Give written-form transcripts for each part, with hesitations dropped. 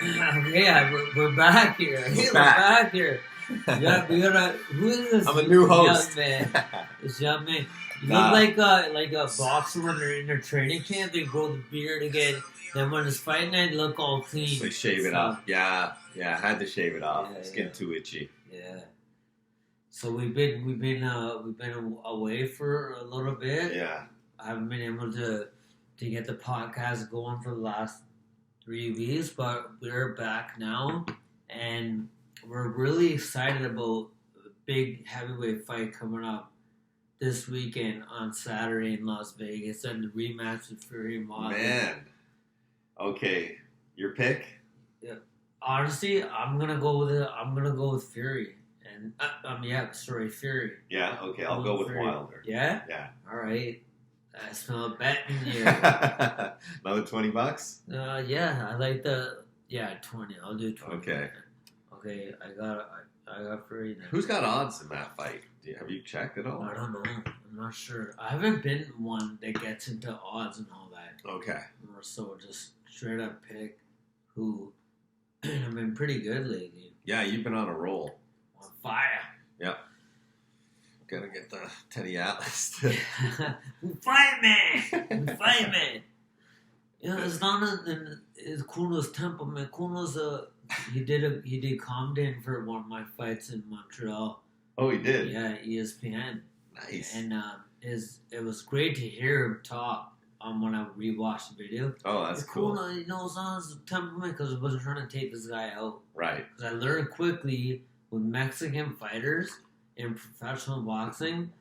Yeah, we're back here. We're back here. Yeah, we gotta. Who is this? I'm a new host. Young man. This young man. You look like a boxer when they're in their training camp. They grow the beard again. Then when it's fight night, look all clean. They shave it off. Yeah. I had to shave it off. It's getting too itchy. Yeah. So we've been away for a little bit. Yeah. I haven't been able to get the podcast going for the last 3 weeks, but we're back now, and we're really excited about the big heavyweight fight coming up this weekend on Saturday in Las Vegas, and the rematch with Fury and Wilder. Man, okay, your pick? Yeah, honestly, I'm gonna go with Fury, and Fury. Yeah, okay, I'll go with Fury. Wilder. Yeah. Yeah. All right. I smell a bet in here. Another $20? Yeah, I like 20. I'll do 20. Okay, I got Fury now. Who's got odds in that fight? Have you checked at all? I don't know. I'm not sure. I haven't been one that gets into odds and all that. Okay. More so just straight up pick who. I've been pretty good lately. Yeah, you've been on a roll. On fire. Yep. Gotta get the Teddy Atlas. Fight me! You know, it's not in Kooner's temperament. Kooner's he did Comden for one of my fights in Montreal. Oh, he did? Yeah, ESPN. Nice. And it was great to hear him talk when I rewatched the video. Oh, that's cool. Kooner, you know, it's not his temperament because I wasn't trying to take this guy out. Right. Because I learned quickly with Mexican fighters in professional boxing,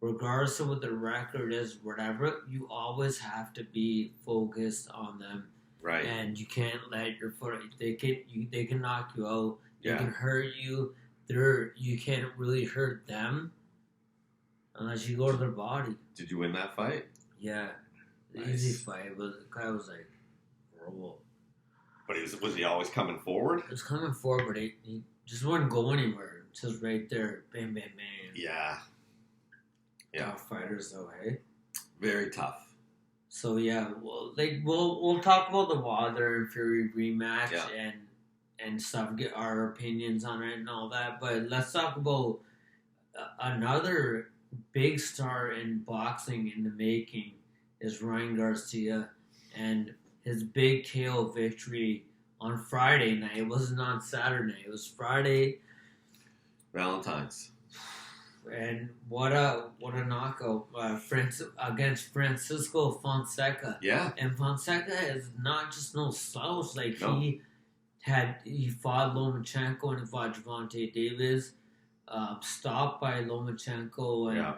regardless of what the record is, whatever, you always have to be focused on them. Right. And you can't let your foot. They can knock you out. They can hurt you. You can't really hurt them unless you go to their body. Did you win that fight? Yeah, Nice. Easy fight. The guy was like horrible. But was he always coming forward? He was coming forward, but he just wouldn't go anywhere. Just right there, bam, bam, bam. Yeah. Tough fighters, though, hey? Very tough. So, yeah, we'll talk about the Wilder and Fury rematch and stuff, get our opinions on it and all that. But let's talk about another big star in boxing in the making is Ryan Garcia and his big KO victory on Friday night. It wasn't on Saturday. It was Friday. Valentine's. And what a knockout against Francisco Fonseca. Yeah. And Fonseca is not just no slouch. Like No. he fought Lomachenko and he fought Gervonta Davis. Stopped by Lomachenko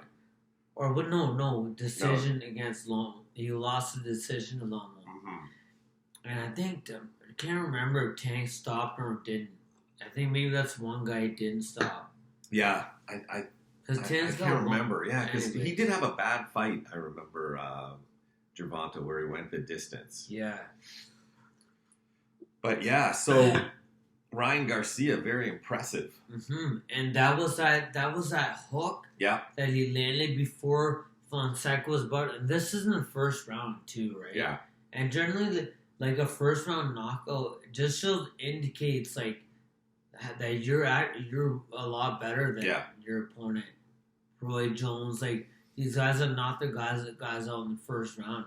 and decision against Lom. He lost the decision to Lom. Mm-hmm. And I think I can't remember if Tank stopped or didn't. I think maybe that's one guy who didn't stop. Yeah, I can't remember. Yeah, because he did have a bad fight. I remember Gervonta where he went the distance. Yeah. But yeah, so Ryan Garcia, very impressive. Mm-hmm. And that was that hook. Yeah. That he landed before Fonseca was about. And this is in the first round too, right? Yeah. And generally, like a first round knockout just indicates like that you're a lot better than your opponent. Roy Jones, like these guys are not the guys out in the first round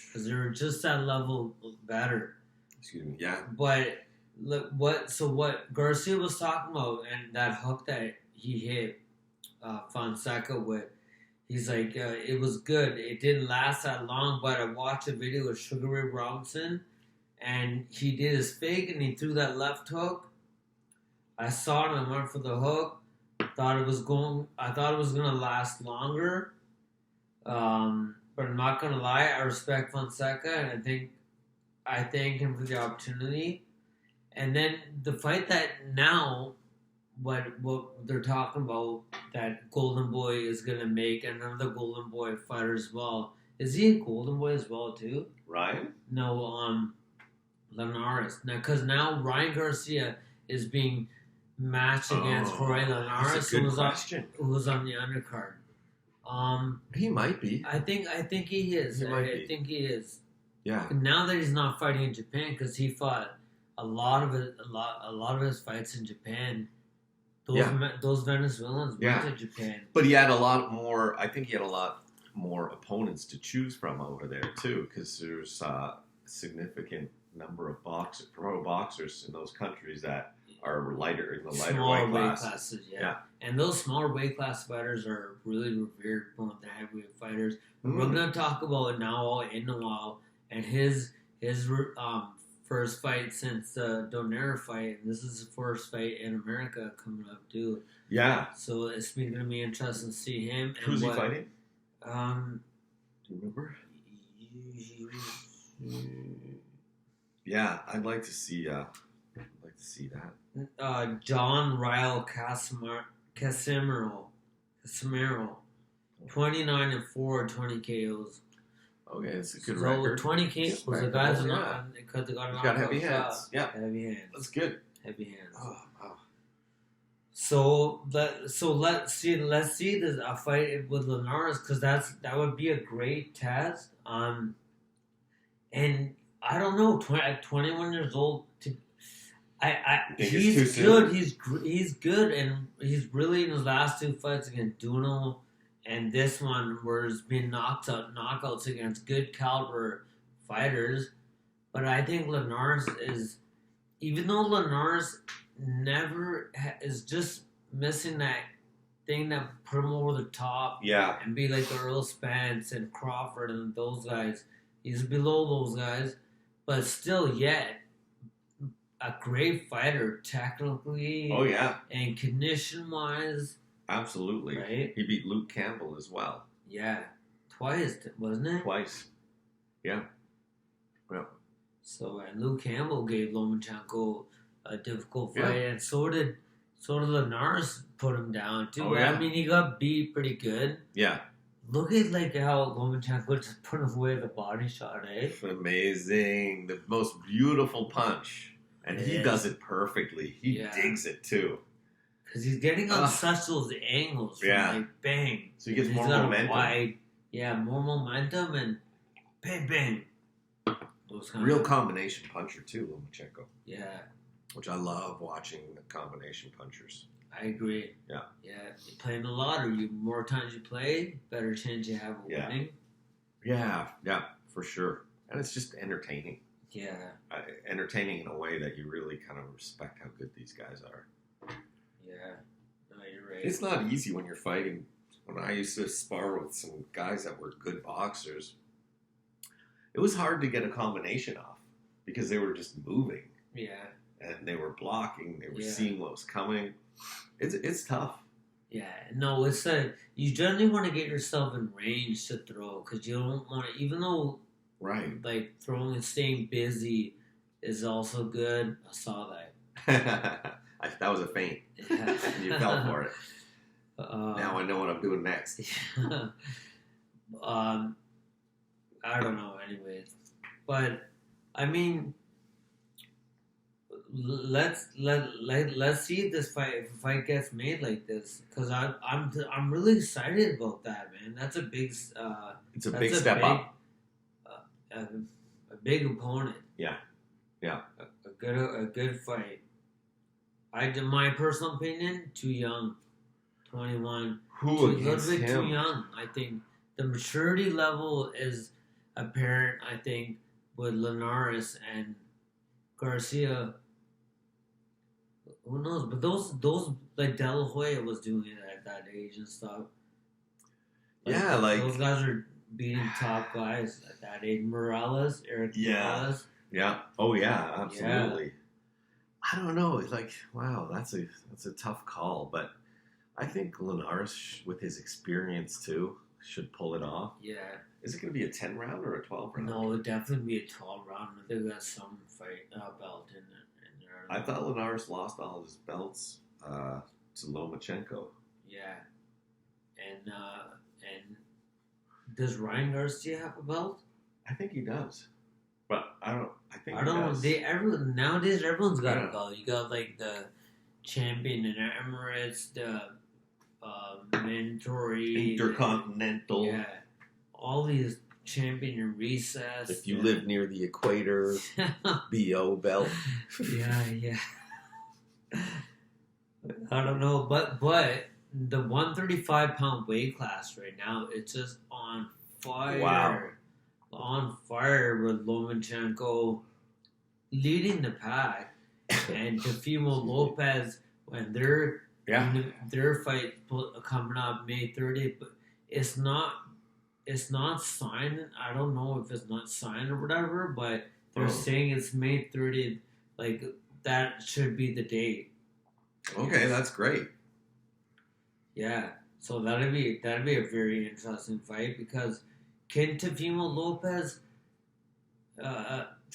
because they're just that level better. Excuse me. Yeah. But look, what Garcia was talking about and that hook that he hit Fonseca with, he's like, it was good. It didn't last that long, but I watched a video with Sugar Ray Robinson, and he did his fake and he threw that left hook. I saw it and I went for the hook. I thought it was gonna last longer. But I'm not gonna lie, I respect Fonseca and I thank him for the opportunity. And then the fight that now what they're talking about that Golden Boy is gonna make another Golden Boy fighter as well. Is he a Golden Boy as well too? Ryan? No, Linares. Now, because now Ryan Garcia is being matched against Jorge Linares, who was on the undercard. He might be. I think he is. I think he is. Yeah. Now that he's not fighting in Japan because he fought a lot of his fights in Japan. Those Venezuelans went to Japan. But he had a lot more. I think he had a lot more opponents to choose from over there too, because there's a significant number of pro boxers in those countries that are lighter in the lighter weight classes. Yeah. And those smaller weight class fighters are really revered more than heavyweight fighters. Mm. We're gonna talk about it now in a while, and his first fight since the Donaire fight, and this is his first fight in America coming up too. Yeah. So it's going to be interesting to see him. And who's he fighting? Do you remember? Yeah, I'd like to see that. John Ryle Casimiro, 29-4, 20 KOs. Okay, it's a good record. 20 KOs. The guys are not because they got heavy hands. Yeah, heavy hands. That's good. Heavy hands. Oh, wow. So let's see this a fight with Linares, because that would be a great test. And I don't know, 21 years old. He's good. He's good, and he's really in his last two fights against Duno. And this one, where there's been knockouts against good caliber fighters. But I think Linares is, even though Linares never is just missing that thing that put him over the top. Yeah. And be like the Earl Spence and Crawford and those guys. He's below those guys. But still, yet, a great fighter, technically. Oh, yeah. And condition-wise. Absolutely. Right? He beat Luke Campbell as well. Yeah. Twice, wasn't it? Twice. Yeah. Well. So, and Luke Campbell gave Lomachenko a difficult fight, and so did Linares put him down, too. Oh, yeah. I mean, he got beat pretty good. Yeah. Look at, how Lomachenko just put him away with a body shot, eh? Amazing. The most beautiful punch. And he does it perfectly. He digs it, too. Because he's getting on such those angles from bang. So he gets more momentum. More momentum and bang, bang. Real combination puncher too, Lomachenko. Yeah. Which I love watching the combination punchers. I agree. Yeah. Yeah. You're playing the lottery. More times you play, better chance you have of winning. Yeah, for sure. And it's just entertaining. Yeah. Entertaining in a way that you really kind of respect how good these guys are. Yeah, no, you're right. It's not easy when you're fighting. When I used to spar with some guys that were good boxers, it was hard to get a combination off because they were just moving. Yeah. And they were blocking. They were seeing what was coming. It's tough. Yeah. No, it's you generally want to get yourself in range to throw, because you don't want to, even though throwing and staying busy is also good. I saw that. That was a feint. Yeah. You fell for it. Now I know what I'm doing next. I don't know. Anyways, but I mean, let's see if this fight gets made like this, because I'm really excited about that, man. That's a big. It's a big step up. A big opponent. Yeah. A good fight. In my personal opinion, too young. 21. A little bit too young. I think the maturity level is apparent, I think, with Linares and Garcia. Who knows? But those like De La Hoya was doing it at that age and stuff. Those guys are beating top guys at that age. Eric Morales. Yeah. Oh yeah, absolutely. Yeah. I don't know. It's wow, that's a tough call, but I think Linares, with his experience too, should pull it off. Yeah. Is it going to be a 10 round or a 12 round? No, it'll definitely be a 12 round. I think that's some fight belt in there. I thought Linares lost all his belts to Lomachenko. Yeah. And does Ryan Garcia have a belt? I think he does. But I don't know. Nowadays, everyone's got a belt. You got the champion in Emirates, the mandatory, Intercontinental. Yeah, all these champion in recess. If you live near the equator, BO belt. Yeah. I don't know, but the 135-pound weight class right now, it's just on fire. Wow. On fire with Lomachenko leading the pack, and Teofimo Lopez when their fight coming up May 30th, but it's not signed. I don't know if it's not signed or whatever, but they're saying it's May 30th. Like that should be the date. Okay, that's great. Yeah, so that'd be a very interesting fight because can Teofimo Lopez,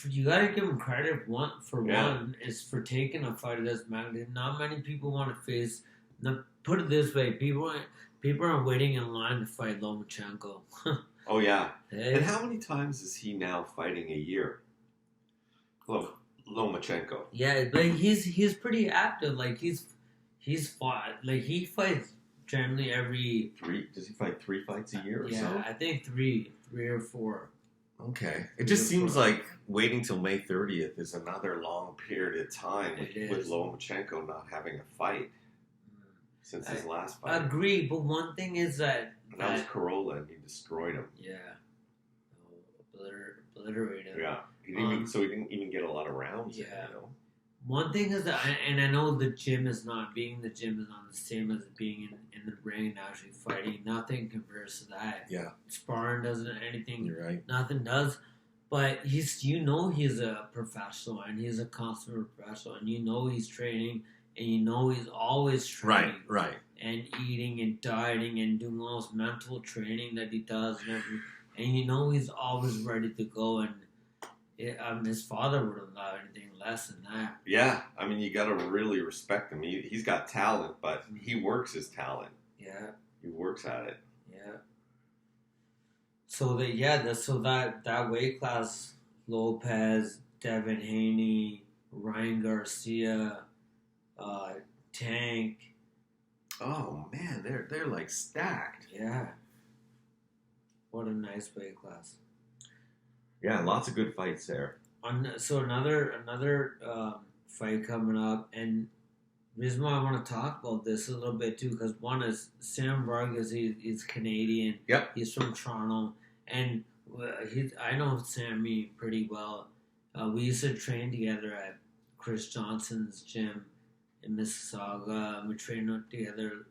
you gotta give him credit one is for taking a fight of this magnitude. Not many people want to face. Now, put it this way, people are waiting in line to fight Lomachenko. Oh yeah, and how many times is he now fighting a year? Lomachenko. Yeah, but he's pretty active. Like he's fought. Like he fights generally every 3. Does he fight 3 fights a year or so? Yeah, I think 3 or 4. Okay. It just seems like waiting till May 30th is another long period of time with Lomachenko not having a fight since his last fight. I agree, but one thing is that was Corolla and he destroyed him. Yeah. Obliterated him. Yeah. He didn't even get a lot of rounds. Yeah. In, you know? One thing is that, and I know the gym is not the same as being in the ring and actually fighting. Nothing compares to that. Yeah. Sparring doesn't anything. You're right. Nothing does. But he's a professional and he's a consummate professional and he's training and he's always training. Right. And eating and dieting and doing all this mental training that he does and everything. And he's always ready to go and his father would have allowed anything less than that. Yeah, I mean, you got to really respect him. He's got talent, but he works his talent. Yeah, he works at it. Yeah. So that weight class: Lopez, Devin Haney, Ryan Garcia, Tank. Oh man, they're like stacked. Yeah. What a nice weight class. Yeah, lots of good fights there. So another fight coming up, and the reason why I want to talk about this a little bit too, because one is Sam Vargas. He's Canadian. Yep. He's from Toronto, and I know Sammy pretty well. We used to train together at Chris Johnson's gym in Mississauga. We trained together.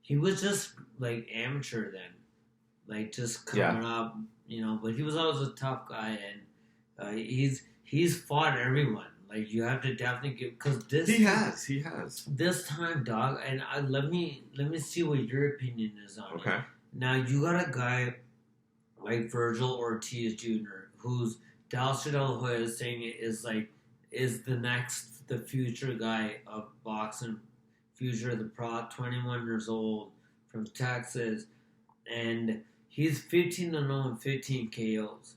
He was just like amateur then, like just coming up. But he was always a tough guy, and he's fought everyone. Like you have to definitely give because this he has this time, dog. And let me see what your opinion is on it. Okay. Now you got a guy like Virgil Ortiz Jr., who's Dallas De La Hoya is saying is the future guy of boxing, future of the pro, 21 years old from Texas, and he's 15-0 and 15 KOs.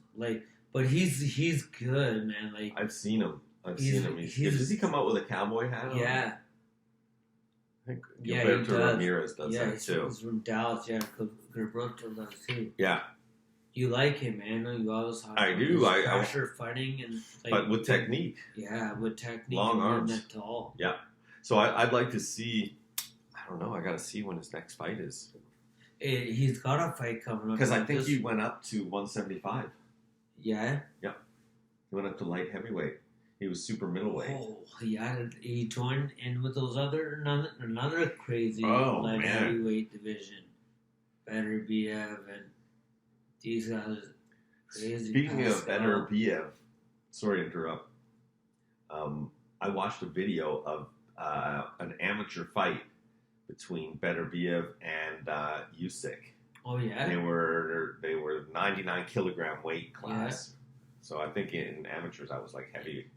But he's good, man. Like I've seen him. He's good. Does he come out with a cowboy hat on? Yeah. I think Gilberto Ramirez does that too. He's from Dallas, Gilberto does too. Yeah. You like him, man. You always have I do. pressure fighting and but with technique. Yeah, with technique. Long arms. That tall. Yeah. So I'd like to see. I don't know. I got to see when his next fight is. He's got a fight coming up because I think he went up to 175. Yeah. Yeah. He went up to light heavyweight. He was super middleweight. Oh, he joined in with those another crazy light heavyweight division. Better Biev and these guys crazy. Speaking of Better Biev, sorry to interrupt. I watched a video of an amateur fight between Better Biev and Usyk. Oh yeah. They were 99 kilogram weight class. Yeah. So I think in amateurs I was like heavyweight.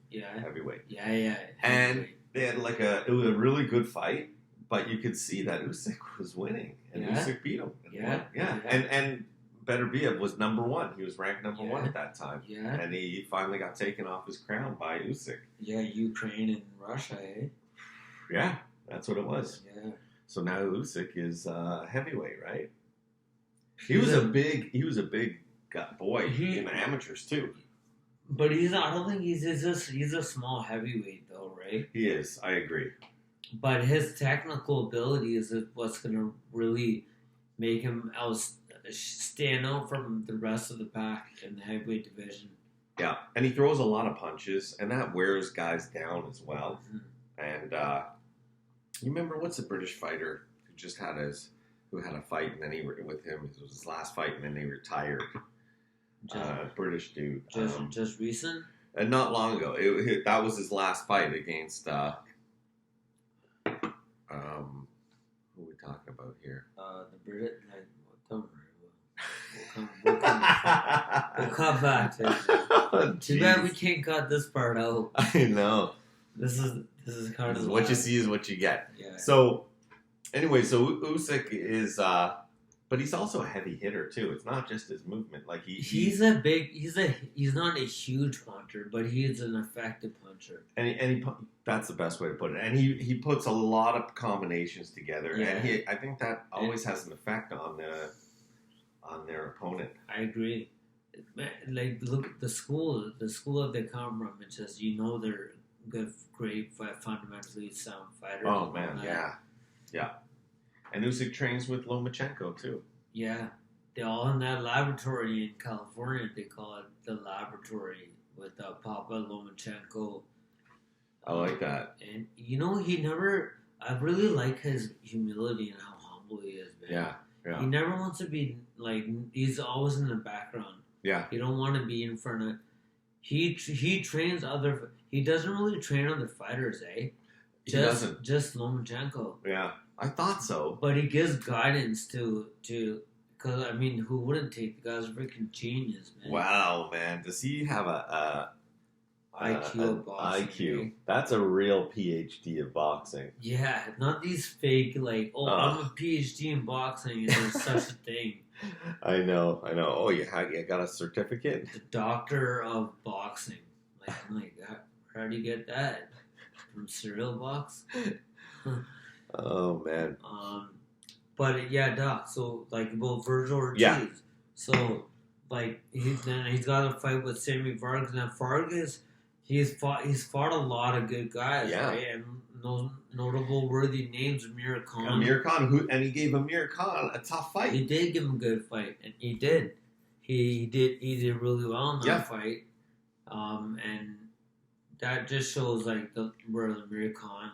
Yeah. And they had it was a really good fight, but you could see that Usyk was winning, and Usyk beat him. Yeah. And Better Biev was number 1. He was ranked number 1 at that time. Yeah. And he finally got taken off his crown by Usyk. Yeah, Ukraine and Russia, eh? Yeah, that's what it was. Yeah. So now Usyk is heavyweight, right? He was a big boy in the amateurs too. But I don't think he's a small heavyweight though, right? He is. I agree. But his technical ability is what's going to really make him stand out from the rest of the pack in the heavyweight division. Yeah, and he throws a lot of punches, and that wears guys down as well. Mm-hmm. And you remember what's the British fighter who had a fight, and then with him, it was his last fight, and then he retired. British dude. Just recent? And not long ago. That was his last fight against. Who are we talking about here? The British. Don't worry. We'll come back to it. Too bad we can't cut this part out. I know. This is kind of what you see is what you get. Yeah. So, anyway, Usyk is. But he's also a heavy hitter too. It's not just his movement. Like he's not a huge puncher, but he is an effective puncher. And that's the best way to put it. And he puts a lot of combinations together, and I think that always has an effect on their opponent. I agree. Like look at the school that they come from. It's just they're good, great, fundamentally sound fighters. Oh man, yeah. And Usyk trains with Lomachenko, too. Yeah. They're all in that laboratory in California. They call it the laboratory with Papa Lomachenko. I like that. And, I really like his humility and how humble he is, man. Yeah. He never wants to be, he's always in the background. Yeah. He don't want to be in front of... He trains he doesn't really train other fighters, eh? He doesn't. Just Lomachenko. Yeah. I thought so. But he gives guidance to because, who wouldn't take the guy's freaking genius, man? Wow, man. Does he have a IQ of boxing? IQ. Right? That's a real PhD of boxing. Yeah, not these fake, I'm a PhD in boxing and there's such a thing. I know. Oh, you got a certificate? The doctor of boxing. How do you get that? From cereal box? Oh man. But yeah, Doc. So about Virgil Ortiz. Yeah. So he's got a fight with Sammy Vargas. Now Vargas, he's fought a lot of good guys, right? And those notable worthy names: Amir Khan. Amir Khan, and he gave Amir Khan a tough fight. He did give him a good fight, and he did. He did really well in that fight. And that just shows where Amir Khan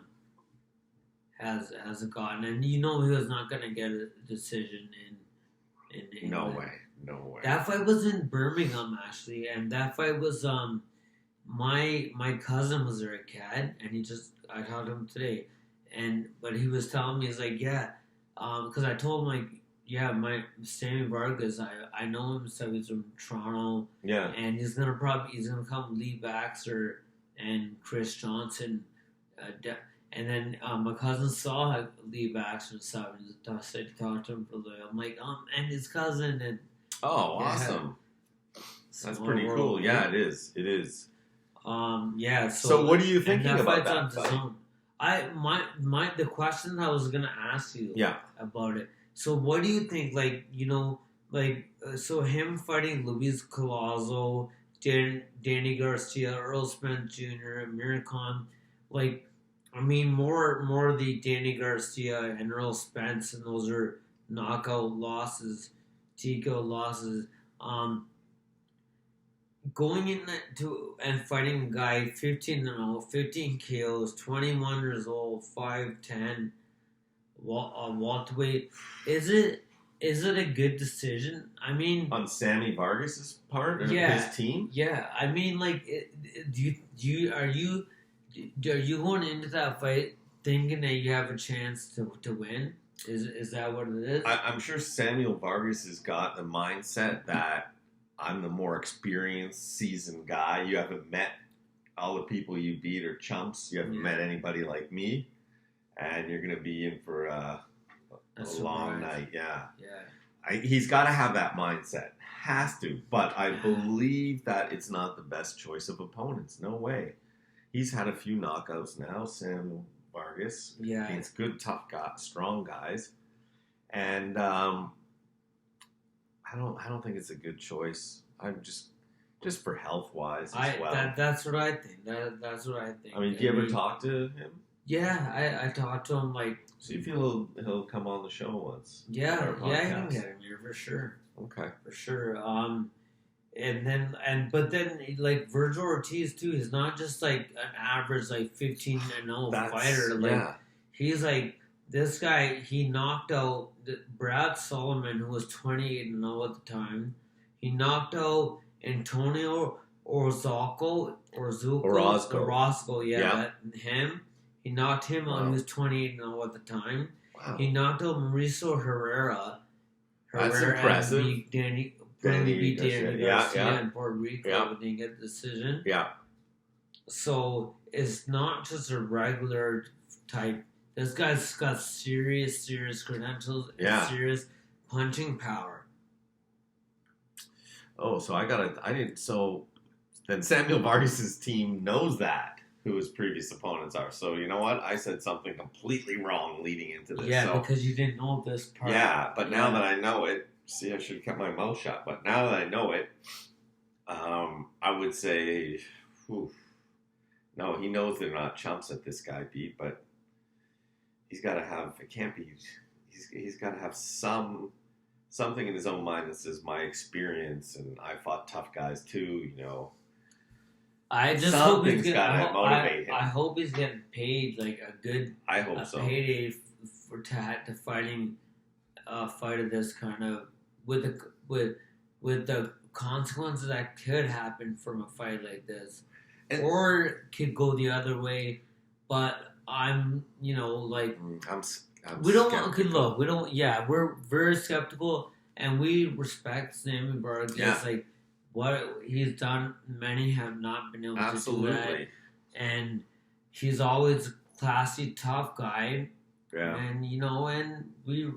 has gotten, and he was not going to get a decision in England. No way. That fight was in Birmingham actually, and that fight was my cousin was there, a cat, and I talked to him today, but he was telling me, he's like, because I told him my Sammy Vargas, I know him, so he's from Toronto, and he's gonna come Lee Baxter and Chris Johnson. And then my cousin saw Lee Baxter and stuff, and decided to talk to him for a little. I'm like, and his cousin, and awesome. That's pretty cool. Right? Yeah, it is. It is. So what are you thinking about that fight? The question I was gonna ask you. About it. So what do you think? So him fighting Luis Collazo, Danny Garcia, Earl Spence Jr., Amir Khan, more the Danny Garcia and Earl Spence, and those are knockout losses, TKO losses. Going into and fighting a guy 15-0, 15 KOs, 21 years old, 5'10", welterweight. Is it a good decision? On Sammy Vargas's part or his team? Yeah, are you going into that fight thinking that you have a chance to win? Is that what it is? I'm sure Samuel Vargas has got the mindset that I'm the more experienced, seasoned guy. You haven't met all the people you beat are chumps. You haven't met anybody like me, and you're going to be in for a long night. Yeah. He's got to have that mindset. Has to. But I believe that it's not the best choice of opponents. No way. He's had a few knockouts now, Sam Vargas. Yeah. He's good, tough guy, strong guys. And I don't think it's a good choice. I'm just for health wise as well. That's what I think. That's what I think. I mean, do you ever talk to him? Yeah, I talked to him like. See if he'll come on the show once. Yeah, I can get him here for sure. Okay, for sure. But then like Virgil Ortiz too. He's not just like an average like 15-0 fighter. Like he's like this guy. He knocked out Brad Solomon, who was 28-0 at the time. He knocked out Antonio Orozco, him. He knocked him out. He was 28-0 at the time. Wow. He knocked out Mauricio Herrera. That's impressive. Danny Garcia in Puerto Rico, but didn't get the decision. Yeah. So it's not just a regular type. This guy's got serious credentials and serious punching power. Oh, so so then Samuel Vargas' team knows that, who his previous opponents are. So you know what? I said something completely wrong leading into this. Yeah, because you didn't know this part. Yeah, but now that I know it, see, I should have kept my mouth shut. But now that I know it, I would say, no, he knows they're not chumps that this guy beat, but he's got to have, it can't be, he's got to have something in his own mind that says my experience and I fought tough guys too, you know. I just hope he's got to motivate him. I hope he's getting paid like a good payday to fighting a fight of this kind of with the consequences that could happen from a fight like this, or it could go the other way. But I'm we're very skeptical, and we respect Sam Vargas. Yeah. Like what he's done, many have not been able to do that. And he's always a classy, tough guy. Yeah. And and we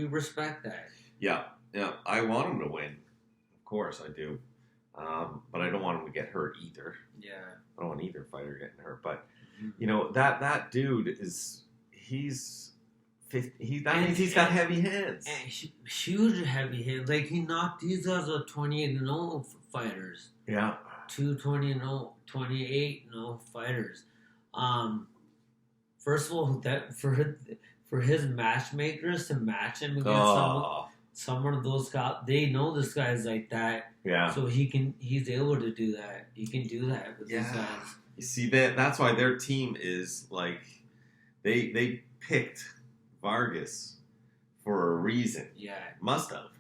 respect that. Yeah. I want him to win. Of course I do. But I don't want him to get hurt either. Yeah. I don't want either fighter getting hurt. But that dude he's got heavy hands. And huge heavy hands. Like he knocked these guys are 28-0 fighters. Yeah. 220-0, 28-0 fighters. First of all, that for his matchmakers to match him against someone of those guys, they know this guy's like that. Yeah. So he's able to do that. He can do that with these guys. You see that's why their team is like they picked Vargas for a reason. Yeah. Must have.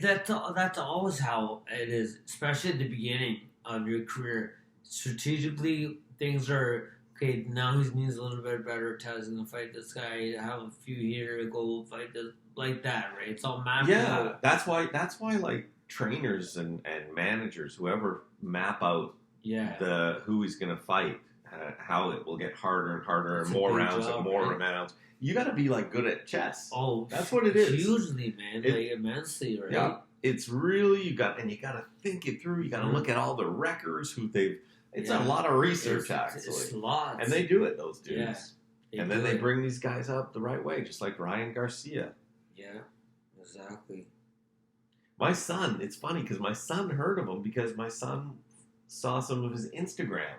That's always how it is, especially at the beginning of your career. Strategically, things are okay. Now he needs a little bit better test. He's gonna fight this guy. Have a few here. Go fight this like that, right? It's all mapped. Yeah, that's why like trainers and managers, whoever map out who he's gonna fight, how it will get harder and harder, and more rounds and more rounds. You got to be like good at chess. Oh, that's what it is. Hugely, man, like immensely, right? Yeah, it's really you got to think it through. You got to look at all the records, It's a lot of research, actually. It's lots, and they do it. Those dudes, and then they bring these guys up the right way, just like Ryan Garcia. Yeah, exactly. My son, it's funny because my son heard of him because my son saw some of his Instagram.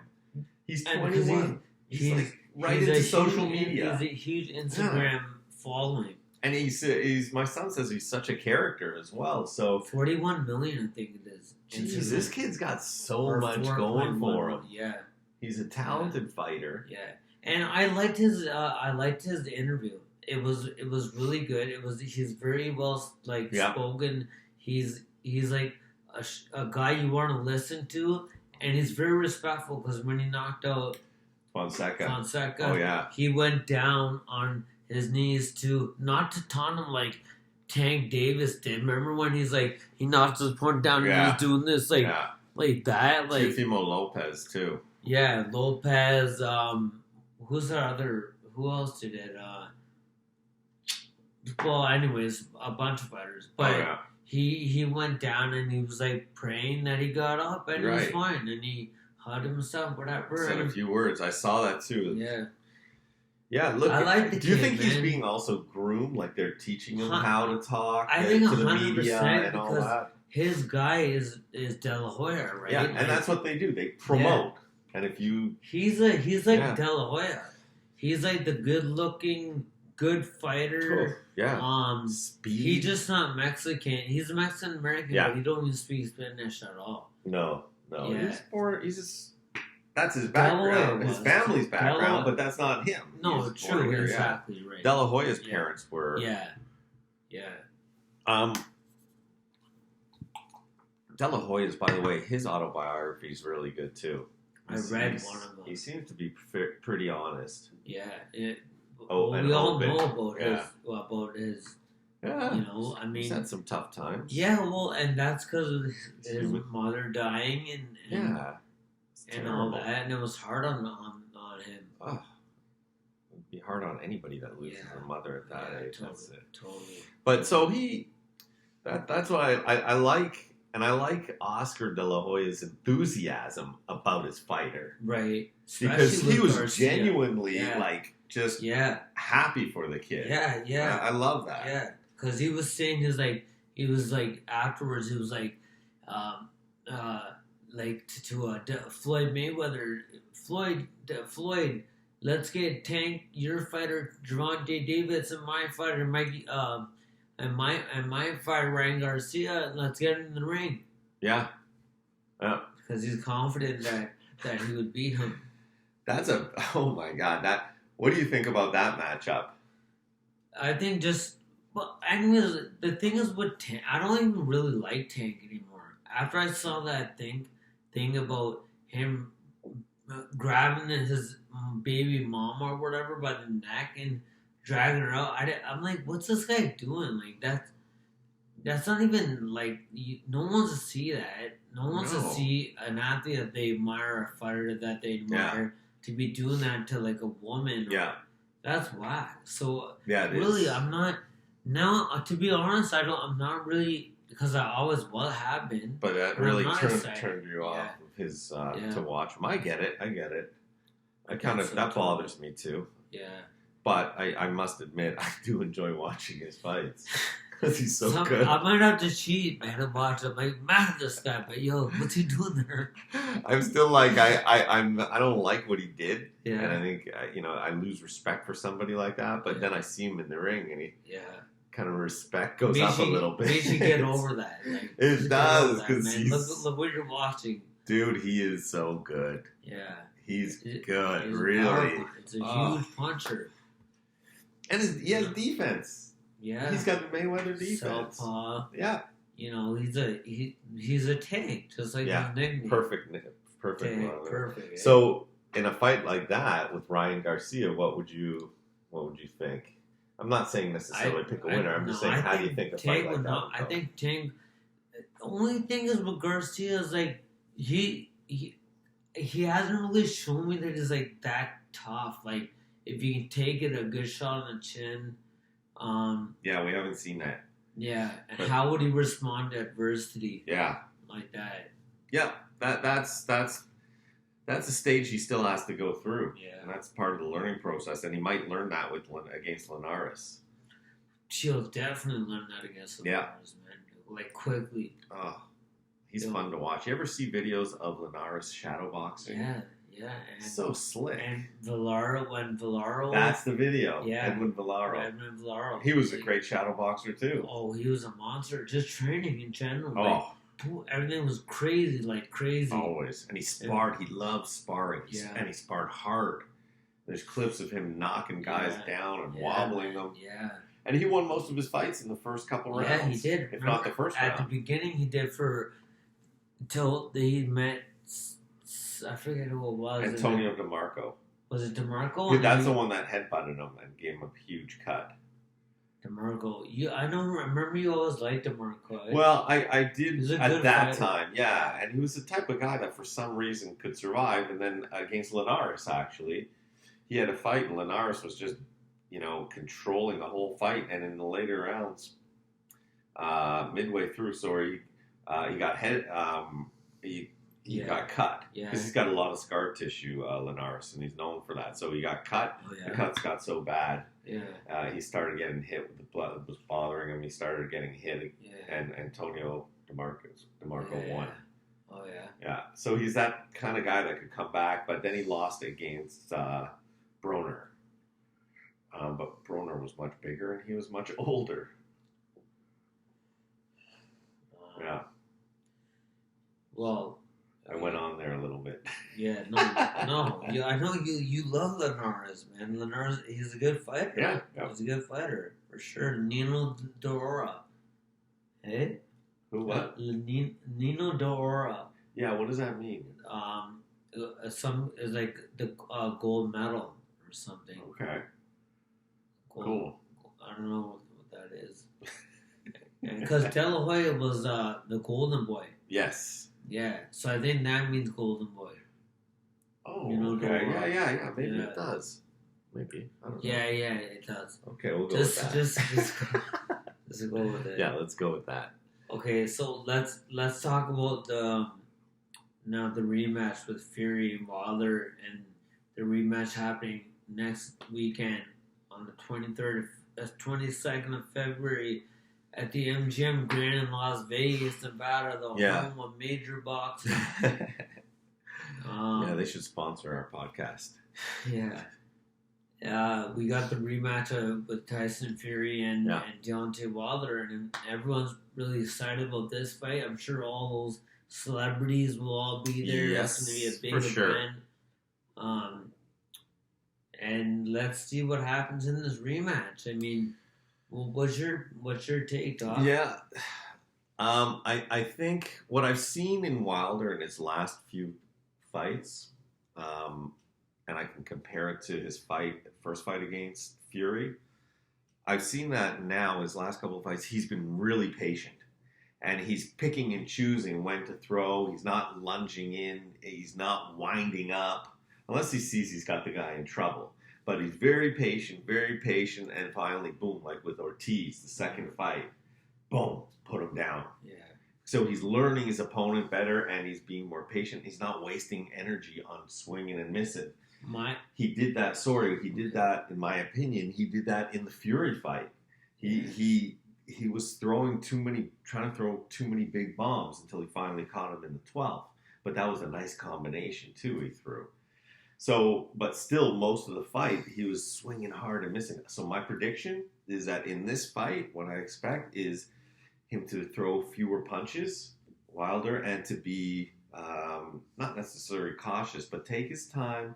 He's 21. He's like right into social media. He's a huge Instagram following. And he's my son says he's such a character as well. So 41 million, I think it is. Jeez, this kid's got so much going for him. Yeah, he's a talented fighter. Yeah, and I liked his interview. It was really good. He's very well spoken. He's like a guy you want to listen to, and he's very respectful because when he knocked out Fonseca, he went down on his knees not to taunt him like Tank Davis did. Remember when he knocked his opponent down and he was doing this like that, like Teofimo Lopez too. Yeah, Lopez. Who else did it? Well, anyways, a bunch of fighters, but he went down and he was like praying that he got up and he was fine and he hugged himself, whatever. Said a few words. I saw that too. Yeah. Yeah, look. I like the do you kid, think he's man. being also groomed? Like they're teaching him how to talk I think to the 100% media and all that? his guy is De La Hoya, right? Yeah, and that's what they do. They promote. And if you... He's like De La Hoya. He's like the good-looking, good fighter. Speed. He's just not Mexican. He's Mexican-American, but he don't even speak Spanish at all. No. Yeah. He's just... That's his background. His family's background, but that's not him. No, true. Exactly right. De La Hoya's parents were... Yeah. De La Hoya's, by the way, his autobiography is really good too. I read one of them. He seems to be pretty honest. Yeah. We all know about his. Yeah. You know, I mean, he's had some tough times. Yeah, well, and that's because of his mother dying and all that, and it was hard on him. Oh, it'd be hard on anybody that loses a mother at that age. Totally. But so that's what I like. And I like Oscar De La Hoya's enthusiasm about his fighter. Right. Because he was Garcia. Genuinely, just happy for the kid. Yeah. I love that. Yeah. Because he was saying, afterwards, he was like, to Floyd Mayweather, Floyd, let's get Tank, your fighter, Gervonta Davis, and my fighter, Mikey, and my fighter Ryan Garcia, let's get in the ring. Yeah. Because he's confident that he would beat him. Oh my God. What do you think about that matchup? I think anyways, the thing is with Tank, I don't even really like Tank anymore. After I saw that thing about him grabbing his baby mom or whatever by the neck and dragging her out, I'm like, what's this guy doing? Like, that's not even, like, no one wants to see that. No one wants to see an athlete that they admire, a fighter that they admire, to be doing that to, like, a woman. That's whack. So, really, I'm not, now, to be honest, I'm not really, because I always have been. But that really turned you off of his, to watch him. I get it. That bothers me, too. Yeah. But I must admit, I do enjoy watching his fights because he's so good. I might have to cheat, man, and watch him. Like, man, this guy, but yo, what's he doing there? I'm still like, I don't like what he did, and I think I lose respect for somebody like that. But then I see him in the ring, and he kind of respect goes up a little bit. We should get over that. Like, it does because look what you're watching, dude. He is so good. Yeah, he's good. Really, it's a huge puncher. And he has defense. Yeah. He's got the Mayweather defense. Southpaw. Yeah. He's a tank, just like his nickname. Perfect. Perfect. So in a fight like that with Ryan Garcia, what would you think? I'm not saying necessarily pick a winner. I'm just saying, how do you think a fight like that? I think Tank. The only thing is with Garcia is like he hasn't really shown me that he's like that tough. Like, if you can take it, a good shot on the chin. We haven't seen that. Yeah, and how would he respond to adversity? Yeah, like that. Yeah, that's a stage he still has to go through. Yeah, and that's part of the learning process. And he might learn that against Linares. She'll definitely learn that against Linares, man. Like, quickly. Oh, he's fun to watch. You ever see videos of Linares shadowboxing? Yeah, and so slick. And Villaro. That's the video. Yeah, Edwin Villaro. He was a great shadow boxer too. Oh, he was a monster. Just training in general. Oh, everything was crazy, like crazy. Always, and he sparred. He loved sparring. And he sparred hard. There's clips of him knocking guys down and wobbling them. Yeah. And he won most of his fights in the first couple rounds. Yeah, he did. If not the first round. At the beginning, he did until he met. I forget who it was. Antonio DeMarco. Was it DeMarco? Yeah, that's the one that headbutted him and gave him a huge cut. DeMarco. I remember you always liked DeMarco. Well, I did at that time, yeah. And he was the type of guy that for some reason could survive. And then against Linares, actually, he had a fight and Linares was just, controlling the whole fight. And in the later rounds, midway through, he got he got cut because he's got a lot of scar tissue, Linares, and he's known for that. So he got cut. Oh, yeah. The cuts got so bad. Yeah. He started getting hit with the blood that was bothering him. He started getting hit, and Antonio DeMarco won. Oh, yeah. Yeah, so he's that kind of guy that could come back, but then he lost against Broner. But Broner was much bigger and he was much older. Yeah. Well, I went on there a little bit. Yeah, no. Yeah, I know you love Linares, man. Linares, he's a good fighter. Yeah. He's a good fighter for sure. Nino D'Ora. Hey. Who? What? Nino D'Ora. Yeah. What does that mean? Some is like the gold medal or something. Okay. Cool. I don't know what that is. Because De La Hoya was the golden boy. Yes. Yeah, so I think that means golden boy. Oh, you know, okay. Yeah. Maybe it does. Maybe. I don't know. Yeah, it does. Okay, we'll go with that. Just go with it. Yeah, let's go with that. Okay, so let's talk about the rematch with Fury and Wilder, and the rematch happening next weekend on the 22nd of February. At the MGM Grand in Las Vegas, Nevada, the home of major boxing. Yeah, they should sponsor our podcast. Yeah. We got the rematch with Tyson Fury and Deontay Wilder, and everyone's really excited about this fight. I'm sure all those celebrities will all be there. Yes, it's going to be a big event. Sure. And let's see what happens in this rematch. I mean, well, what's your take, Doc? Yeah, I think what I've seen in Wilder in his last few fights, and I can compare it to his first fight against Fury. I've seen that now his last couple of fights, he's been really patient, and he's picking and choosing when to throw. He's not lunging in. He's not winding up unless he sees he's got the guy in trouble. But he's very patient, and finally, boom, like with Ortiz, the second fight, boom, put him down. Yeah. So he's learning his opponent better, and he's being more patient. He's not wasting energy on swinging and missing. He did that, in my opinion, he did that in the Fury fight. He was trying to throw too many big bombs until he finally caught him in the 12th. But that was a nice combination, too, he threw. So, but still, most of the fight, he was swinging hard and missing. So my prediction is that in this fight, what I expect is him to throw fewer punches, Wilder, and to be not necessarily cautious, but take his time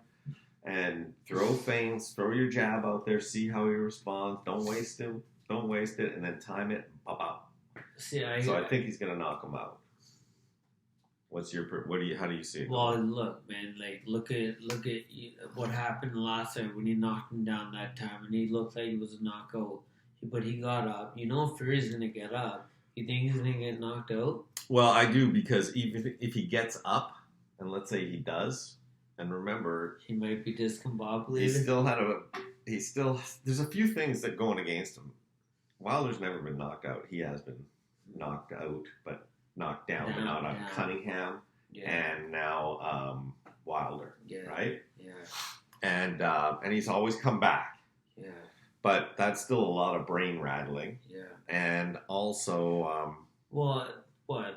and throw feints, throw your jab out there, see how he responds. Don't waste it, and then time it. Pop. So I think he's gonna knock him out. How do you see it? Well, look, man, look at what happened last time when he knocked him down that time, and he looked like he was a knockout, but he got up. You know, Fury's gonna get up. You think he's gonna get knocked out? Well, I do, because even if he gets up, and let's say he does, and remember, he might be discombobulated. There's a few things that going against him. Wilder's never been knocked out. He has been knocked out, but knocked down, but not on Cunningham, and now Wilder, right? Yeah. And he's always come back. Yeah. But that's still a lot of brain rattling. Yeah. And also,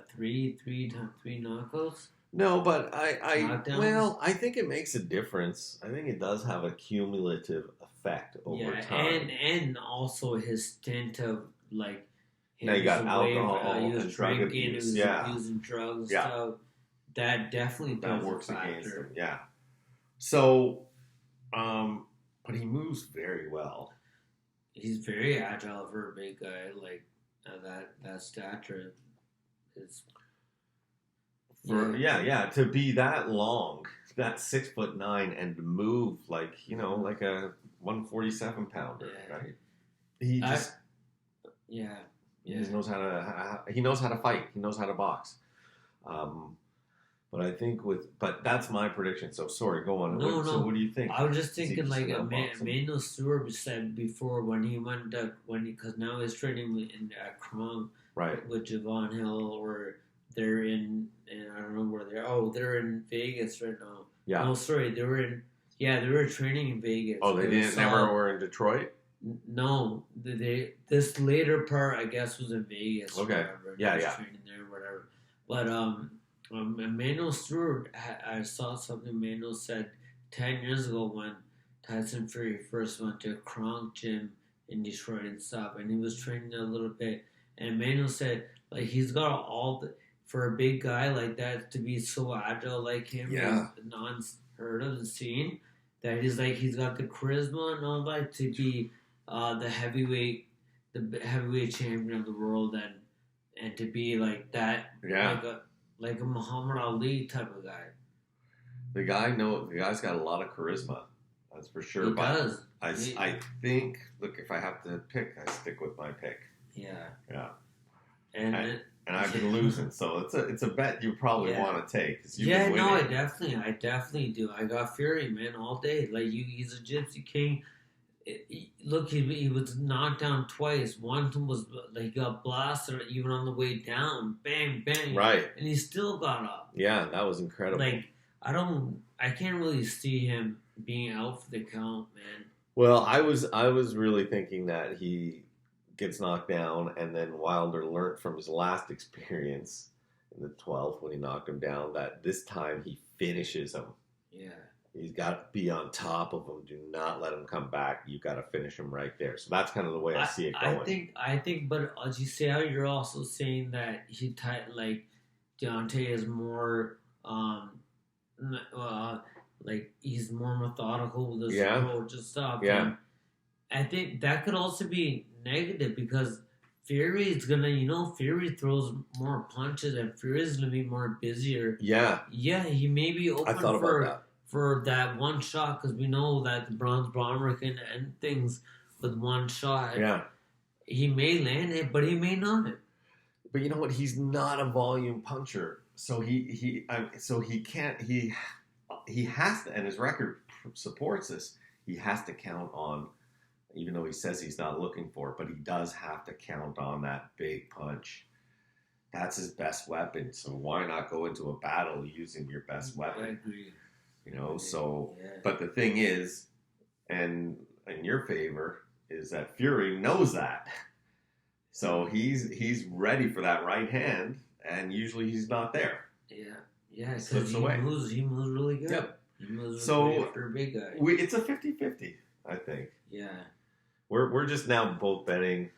three knockouts? No, but I think it makes a difference. I think it does have a cumulative effect over time. And also his stint of now you got alcohol he was and drug drinking, abuse. he was using drugs, stuff. That definitely works against him. Yeah. So, but he moves very well. He's very agile for a big guy that stature. To be that long, that 6'9", and to move like a 147 pounder, right? He knows how to fight. He knows how to box. But I think but that's my prediction. So sorry, go on. So what do you think? I was just thinking Emmanuel Stewart said before because now he's training in Krong, right, with Javon Hill, or they're in I don't know where they're. Oh, they're in Vegas right now. Yeah. No, sorry, they were training in Vegas. Oh, they never were in Detroit. No, this later part I guess was in Vegas. Okay. Whatever. Yeah, He was yeah. training there, whatever. But Emmanuel Stewart, I saw something Emmanuel said 10 years ago when Tyson Fury first went to a Kronk gym in Detroit and stuff, and he was training a little bit. And Emmanuel said like he's got all the for a big guy like that to be so agile like him, Yeah. non heard of the scene. That he's got the charisma and all that to be the heavyweight champion of the world and to be like that, like a Muhammad Ali type of guy. The guy's got a lot of charisma. That's for sure. He does. I think. Look, if I have to pick, I stick with my pick. Yeah. Yeah. And I've been losing, so it's a bet you probably want to take. Yeah, no, I definitely do. I got Fury, man, all day. Like he's a Gypsy King. Look, he was knocked down twice. One time was like he got blasted even on the way down, bang bang, right, and he still got up. Yeah, that was incredible. Like I can't really see him being out for the count, man. Well, I was really thinking that he gets knocked down, and then Wilder learned from his last experience in the 12th when he knocked him down that this time he finishes him. Yeah. He's got to be on top of him. Do not let him come back. You got to finish him right there. So that's kind of the way I see it going. I think, but as you say, you're also saying that like Deontay is more, like he's more methodical with his approach and stuff. Yeah. And I think that could also be negative because Fury is gonna, Fury throws more punches and Fury is gonna be more busier. Yeah. Yeah, he may be open for that one shot because we know that the Bronze Bomber can end things with one shot. Yeah. He may land it, but he may not. But you know what? He's not a volume puncher, so he can't. He has to, and his record supports this. He has to count on. Even though he says he's not looking for it, but he does have to count on that big punch. That's his best weapon. So why not go into a battle using your best weapon? I agree. But the thing is, and in your favor, is that Fury knows that. So he's ready for that right hand, and usually he's not there. Yeah, because he moves really good. Yep. He moves really good for a big guy. It's a 50-50, I think. Yeah. We're just now both betting,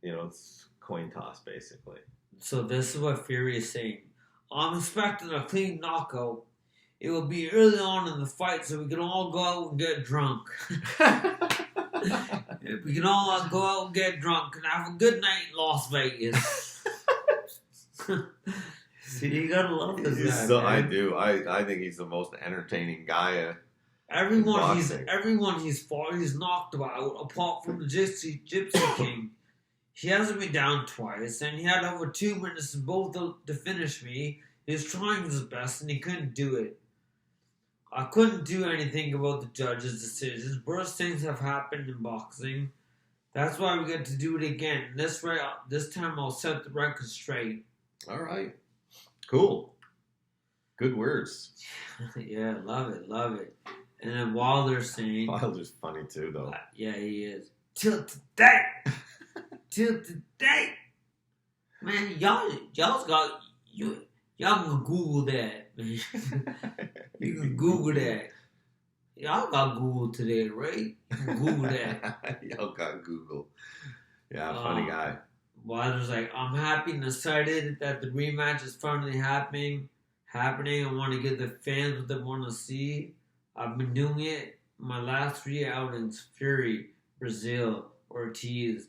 it's coin toss, basically. So this is what Fury is saying. I'm expecting a clean knockout. It will be early on in the fight so we can all go out and get drunk. We can all go out and get drunk and have a good night in Las Vegas. See, you gotta love this guy. I do. I think he's the most entertaining guy. Everyone he's fought, he's knocked out, apart from the Gypsy King. He hasn't been down twice, and he had over 2 minutes in both to finish me. He was trying his best, and he couldn't do it. I couldn't do anything about the judges' decisions. Worse things have happened in boxing. That's why we get to do it again. This time I'll set the record straight. All right. Cool. Good words. Yeah, love it. And then Wilder's saying... Wilder's funny too, though. Yeah, he is. Till today! Man, y'all can Google that, man. You can Google that. Y'all got Google today, right? You can Google that. Y'all got Google. Yeah, funny guy. Wilder's like, I'm happy and excited that the rematch is finally happening. I want to give the fans what they want to see. I've been doing it my last 3 outings. Fury, Brazil, Ortiz.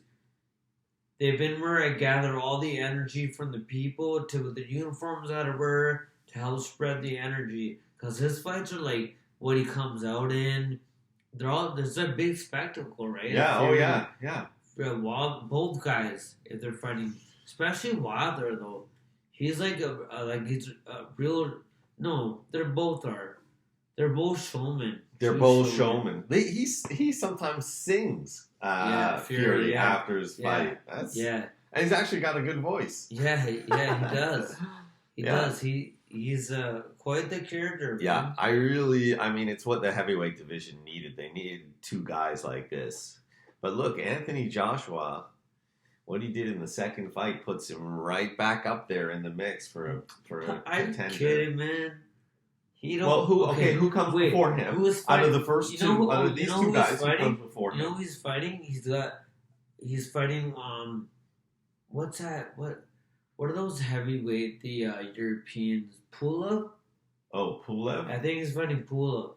They've been where I gather all the energy from the people to the uniforms that I wear to help spread the energy. Because his fights are like what he comes out in. There's a big spectacle, right? Yeah, yeah. Both guys, if they're fighting, especially Wilder though, he's like he's a real. No, they both are. They're both showmen. They're both showmen. He sometimes sings. Fury after his fight. And he's actually got a good voice. Yeah, he does. He does. he's quite the character. Yeah, I mean, it's what the heavyweight division needed. They needed two guys like this. But look, Anthony Joshua, what he did in the second fight puts him right back up there in the mix for a contender. I'm kidding, man. Who comes before him? Who is fighting? Out of the first two, out of these two guys, who comes before him? You know who he's fighting? He's fighting. What's that? What are those heavyweight? The Europeans, Pulev. Oh, Pulev. I think he's fighting Pulev.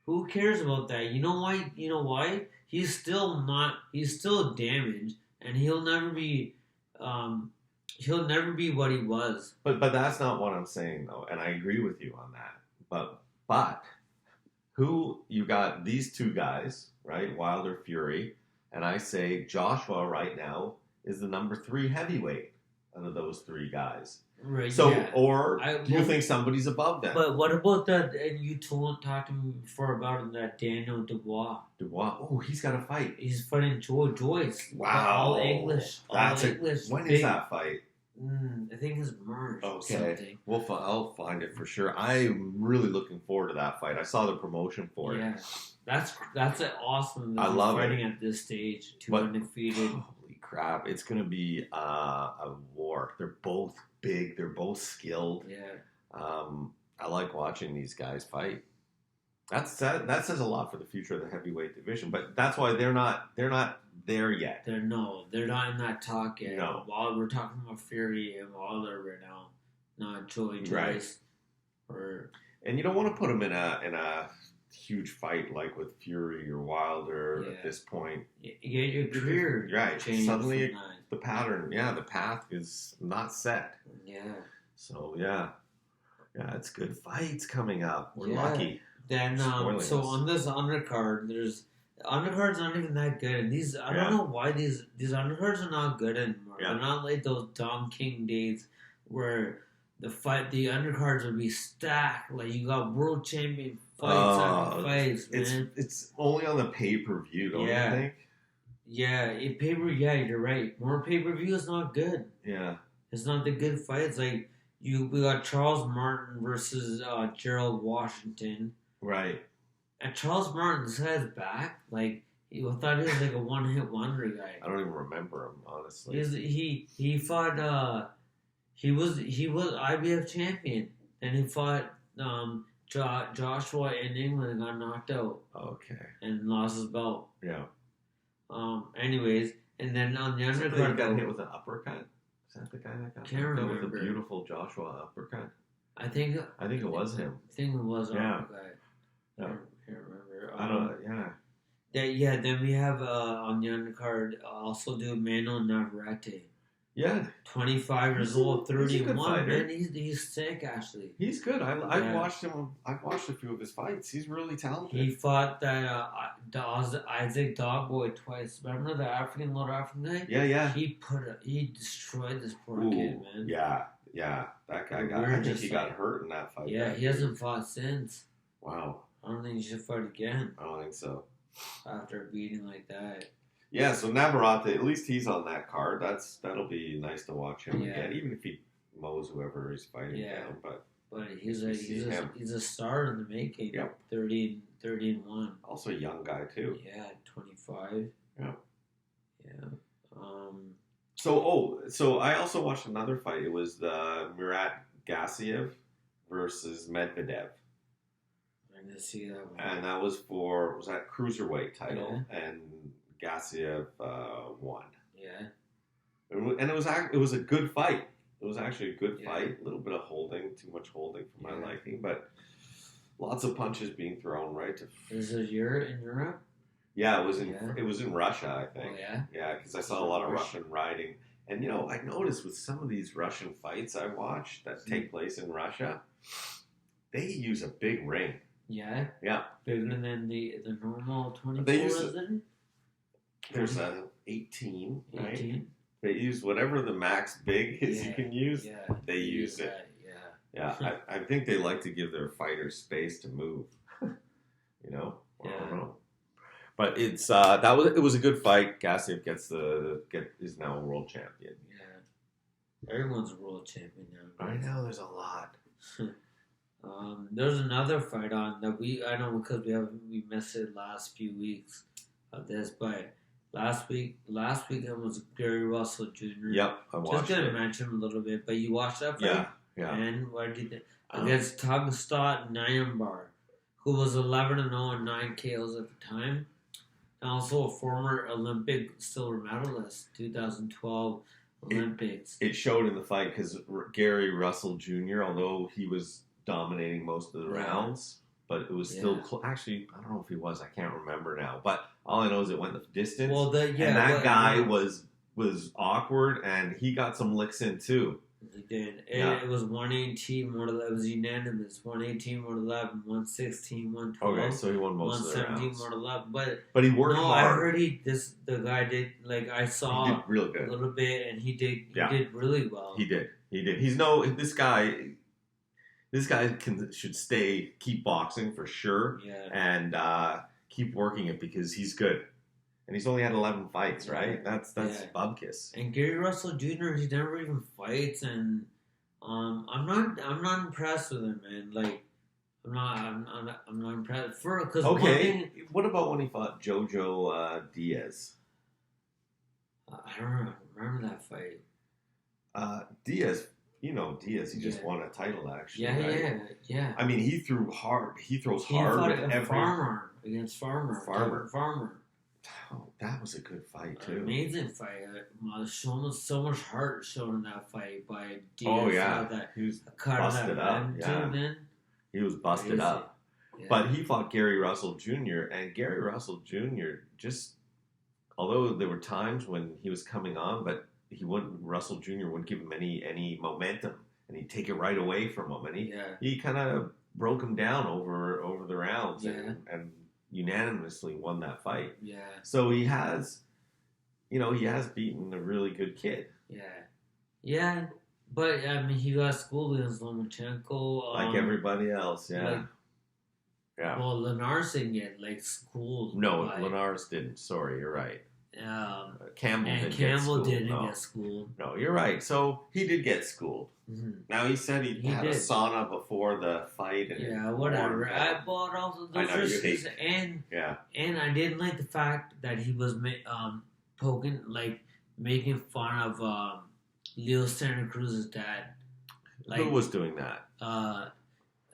Who cares about that? You know why? You know why? He's still damaged, and he'll never be what he was. But that's not what I'm saying though, and I agree with you on that. But who you got these two guys, right? Wilder, Fury, and I say Joshua right now is the number 3 heavyweight out of those 3 guys. Right. So, yeah. or do you think somebody's above them? But what about that? And you talked to me before about that Daniel Dubois. Oh, he's got a fight. He's fighting Joyce. Wow. All English. When is that fight? I think it's March. Okay. I'll find it for sure. I'm really looking forward to that fight. I saw the promotion for it. Yeah. That's awesome. I love fighting at this stage, undefeated. Holy crap! It's gonna be a war. They're both big. They're both skilled. Yeah. I like watching these guys fight. That says a lot for the future of the heavyweight division. But that's why they're not there yet. They're not in that talk yet. No. While we're talking about Fury and Wilder right now, not Joyce. Right. And you don't want to put them in a huge fight like with Fury or Wilder at this point. You get your career right. Suddenly the path is not set. Yeah. So yeah, it's good fights coming up. We're lucky. Then on this undercard, undercard's not even that good, and these I don't know why these undercards are not good anymore. Yeah. They're not like those Dom King days where the undercards would be stacked. Like you got world champion fights after fights, man. It's only on the pay-per-view, don't you think? Yeah, you're right. More pay-per-view is not good. Yeah. It's not the good fights. Like we got Charles Martin versus Gerald Washington. Right. And Charles Martin's head's back. Like I thought he was like a one-hit wonder guy. I don't even remember him, honestly. He fought. He was IBF champion. Then he fought Joshua in England and got knocked out. Okay. And lost his belt. Yeah. Anyways, and then on the undercard, he got hit with an uppercut. Is that the guy that got knocked out with a beautiful Joshua uppercut? I think it was him. I think it was yeah. I can't remember. I don't. Yeah. Then we have on the undercard also do Manuel Navarrete. Yeah. 25 years old, 31. Man, he's sick. Actually, he's good. I've watched him. I've watched a few of his fights. He's really talented. He fought that Isaac Dogboy twice. Remember the little African guy? Yeah. He destroyed this poor kid, man. Yeah. That guy got hurt in that fight. Yeah, he hasn't fought since. Wow. I don't think he should fight again. I don't think so. After a beating like that. Yeah, so Navarrete, at least he's on that card. That'll be nice to watch him again, even if he mows whoever he's fighting down. But he's a star in the making. Yep. 30 and 1. Also a young guy too. Yeah, 25. Yeah. So I also watched another fight. It was the Murat Gassiev versus Medvedev. I didn't see that one. And that was that cruiserweight title, and Gassiev won. Yeah. And it was a good fight. It was actually a good fight. A little bit of holding, too much holding for my liking, but lots of punches being thrown right to. Is it in Europe? Yeah, it was in Russia, I think. Oh, yeah? Yeah, because I saw a lot of Russian riding. And, I noticed with some of these Russian fights I watch that take place in Russia, they use a big ring. Yeah? Yeah. Bigger than the normal 24, There's a 18, right? 18? They use whatever the max big is you can use. Yeah. They use it. That, yeah. I think they like to give their fighters space to move. I don't know. But it was a good fight. Gassiev is now a world champion. Yeah. Everyone's a world champion now. I know there's a lot. There's another fight on that I know because we missed it last few weeks of this, but last weekend was Gary Russell Jr. Yep, I watched Just gonna it. mention him a little bit, but you watched that fight? Yeah. And what did you think? Against Tagstat Nyambar, who was 11-0 and 9 KOs at the time. And also a former Olympic silver medalist, 2012 Olympics. It showed in the fight because Gary Russell Jr., although he was dominating most of the rounds, but it was still actually, I don't know if he was. I can't remember now. But all I know is it went the distance. Well, and that guy was awkward, and he got some licks in too. He did. And it was 118, 111. It was unanimous. 118, 111, 116, 112. Okay, so he won most of the rounds. 117, 111. But he worked hard. I heard the guy did, like, I saw he did real good. a little bit, and he did really well. He did. He's this guy should keep boxing for sure. Yeah. And keep working it because he's good. And he's only had 11 fights, right? That's bubkiss. And Gary Russell Jr., he never even fights, and I'm not impressed with him, man. Like, I'm not impressed. What about when he fought Jojo Diaz? I don't remember that fight. Diaz, Diaz. He just won a title, actually. Yeah, right? yeah. I mean, he threw hard. He throws he hard. Fought Farmer against Farmer. Oh, that was a good fight too. Amazing fight. So much heart shown in that fight by Diaz. Oh yeah, he was busted up. Yeah, he was busted up. Yeah. But he fought Gary Russell Jr. and Gary Russell Jr. although there were times when he was coming on, but Russell Jr. wouldn't give him any momentum, and he'd take it right away from him, and he kind of broke him down over the rounds, and unanimously won that fight. Yeah. So he has beaten a really good kid. Yeah. Yeah. But, I mean, he got schooled against Lomachenko. Like everybody else, yeah. Well, Linares didn't get, schooled. No, Linares didn't. Sorry, you're right. Campbell didn't get schooled. No, you're right. So he did get schooled. Mm-hmm. Now he said he had a sauna before the fight. And whatever. I bought all of those risks, and I didn't like the fact that he was making fun of Leo Santa Cruz's dad. Who was doing that?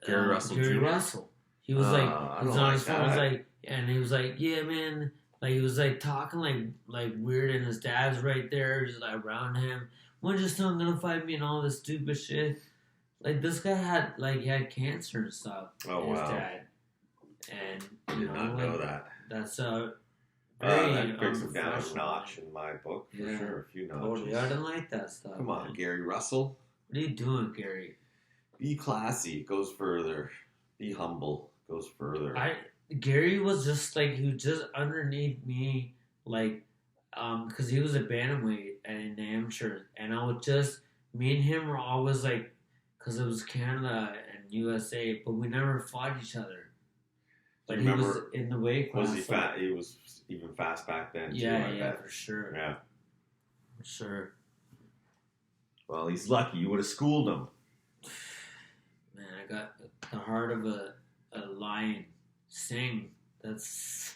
Gary Russell Jr. Gary Russell. He was on his phone. And he was like, yeah, man. Like, he was, talking, weird, and his dad's right there, just, around him. When's your son gonna fight me and all this stupid shit? Like, this guy had, he had cancer and stuff. Oh, his wow. dad. And, I did not know that. That's, that brings him down a notch in my book, for sure. A few notches. Totally. I didn't like that stuff. Come on, Gary Russell. What are you doing, Gary? Be classy. Goes further. Be humble. Goes further. Gary was just he was just underneath me, because he was a bantamweight in the amateur, and I was just, me and him were always because it was Canada and USA, but we never fought each other. But he was in the weight class. Was he fat? He was even fast back then, too, Yeah, for sure. Yeah. For sure. Well, he's lucky. You would have schooled him. Man, I got the heart of a lion. Sing. That's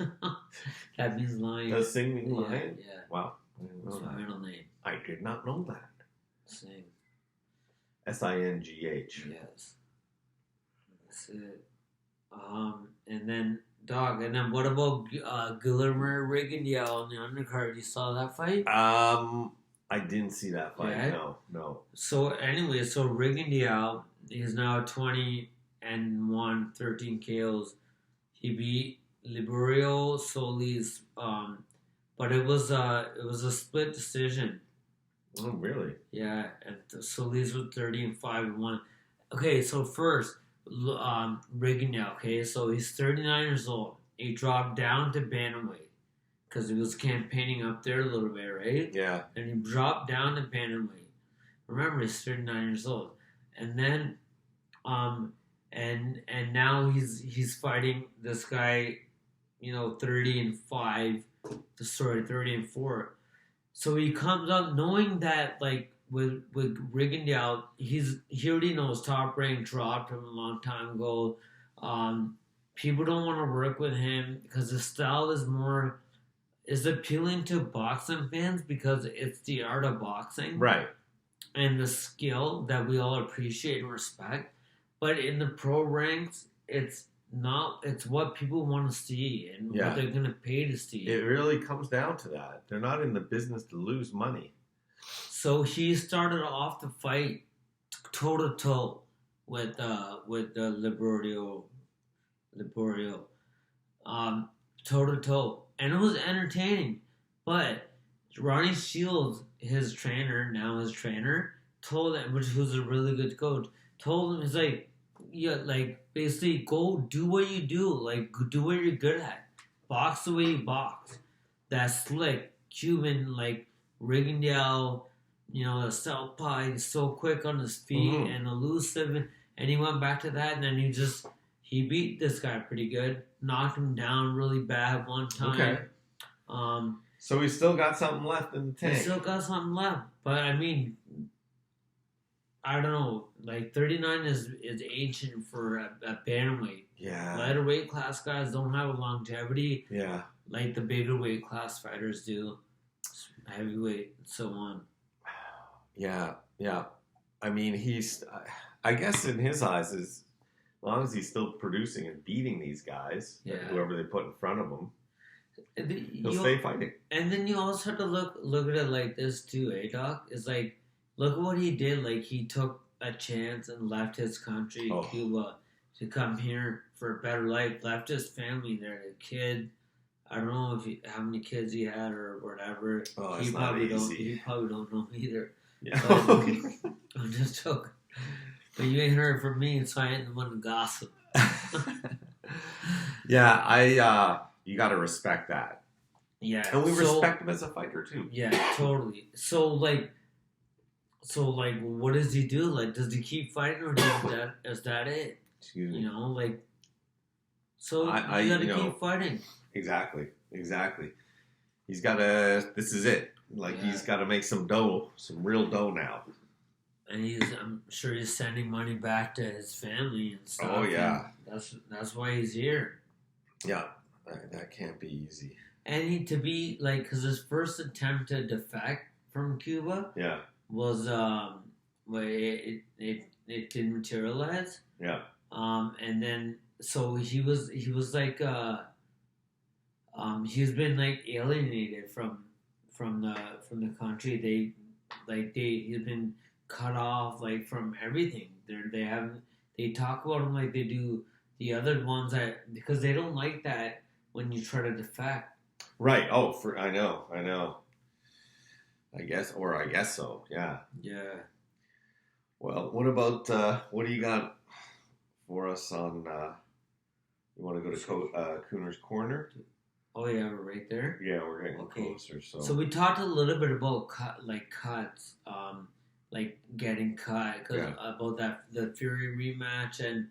that means lion. Does Sing mean lion? Yeah. Wow. That's my middle name. I did not know that. Sing. Singh. Yes. That's it. And then what about Guillermo Rigondeaux on the undercard? You saw that fight? I didn't see that fight. Yeah? No. So anyway, Rigondeaux is now 20-1, 13 KOs. He beat Liberio Solis, but it was a split decision. Oh, really? Yeah, and Solis was 30-5-1. Okay, so first, Rigondeaux. Okay, so he's 39 years old. He dropped down to bantamweight because he was campaigning up there a little bit, right? Yeah. And he dropped down to bantamweight. Remember, he's 39 years old, and then, And now he's fighting this guy, 30-4. So he comes up knowing that Rigondeaux, he already knows Top Rank dropped him a long time ago. People don't want to work with him because his style is appealing to boxing fans because it's the art of boxing, Right. and the skill that we all appreciate and respect. But in the pro ranks, it's not. It's what people want to see and what they're going to pay to see. It really comes down to that. They're not in the business to lose money. So he started off the fight toe to toe with Liborio, toe to toe, and it was entertaining. But Ronnie Shields, his trainer, told him, who's a really good coach, told him, he's like, yeah, like basically go do what you do, like do what you're good at, box the way you box. That slick Cuban, like Rigondeaux, the southpaw, he's so quick on his feet and elusive, and he went back to that, and then he beat this guy pretty good, knocked him down really bad one time. Okay. So he's still got something left in the tank. He's still got something left, but I mean, I don't know. Like 39 is ancient for a bantamweight. Yeah. Lighter weight class guys don't have a longevity. Yeah. Like the bigger weight class fighters do, heavyweight and so on. Yeah. I mean, I guess in his eyes, as long as he's still producing and beating these guys, whoever they put in front of him, he'll stay fighting. And then you also have to look at it like this too, Doc? It's like, look at what he did. Like, he took a chance and left his country, Cuba, to come here for a better life. Left his family there, a kid. I don't know how many kids he had or whatever. Oh, it's not easy. He probably don't know either. Yeah. But, I'm just joking. But you ain't heard from me, so I ain't the one to gossip. Yeah, you got to respect that. Yeah. And we respect him as a fighter, too. Yeah, totally. So, what does he do? Like, does he keep fighting, or is that it? Excuse me. You gotta keep fighting. Exactly. He's got to, this is it. He's got to make some dough, some real dough now. And I'm sure he's sending money back to his family and stuff. Oh, yeah. That's why he's here. Yeah, that can't be easy. And because his first attempt to defect from Cuba was, it didn't materialize. Yeah. And then, so he was like, he's been like alienated from the country. He's been cut off like from everything. They talk about him like they do the other ones because they don't like that when you try to defect. Right. Oh, I know. I guess so. Yeah. Yeah. Well, what about what do you got for us on? You want to go to Kooner's Corner? Oh yeah, we're right there. Yeah, we're getting closer. So we talked a little bit about cuts, like getting cut, about the Fury rematch and